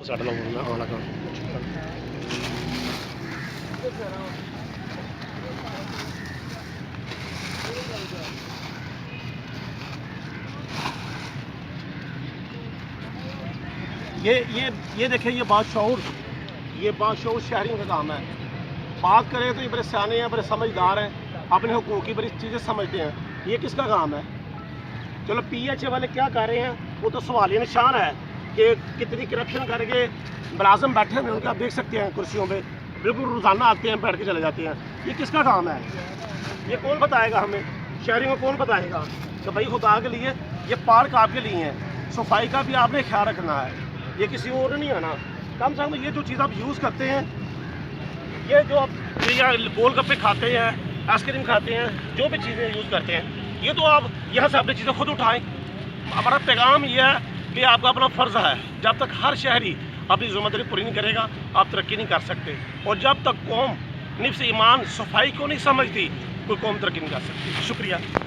ਕੱਢ ਲਓ ਮੈਂ ਆਉਣ ਲੱਗਾ। یہ دیکھیں، یہ باشعور شہریوں کا کام ہے۔ بات کریں تو یہ بڑے سیانے ہیں، بڑے سمجھدار ہیں، اپنے حقوق کی بڑی چیزیں سمجھتے ہیں۔ یہ کس کا کام ہے؟ چلو پی ایچ اے والے کیا کر رہے ہیں وہ تو سوالیہ نشان ہے کہ کتنی کرپشن کر کے ملازم بیٹھے ہوئے ان کے آپ دیکھ سکتے ہیں کرسیوں پہ، بالکل روزانہ آتے ہیں بیٹھ کے چلے جاتے ہیں۔ یہ کس کا کام ہے؟ یہ کون بتائے گا ہمیں؟ شہریوں کو کون بتائے گا کہ بھائی خدا کے لیے یہ پارک آپ کے لیے ہیں، صفائی کا بھی آپ نے خیال رکھنا ہے، یہ کسی اور نہیں آنا۔ کم سے کم یہ جو چیز آپ یوز کرتے ہیں، یہ جو آپ گول گپے کھاتے ہیں، آئس کریم کھاتے ہیں، جو بھی چیزیں یوز کرتے ہیں، یہ تو آپ یہاں سے اپنی چیزیں خود اٹھائیں۔ ہمارا پیغام یہ ہے کہ آپ کا اپنا فرض ہے، جب تک ہر شہری اپنی ذمہ داری پوری نہیں کرے گا آپ ترقی نہیں کر سکتے، اور جب تک قوم نفس ایمان صفائی کو نہیں سمجھتی کوئی قوم ترقی نہیں کر سکتی۔ شکریہ۔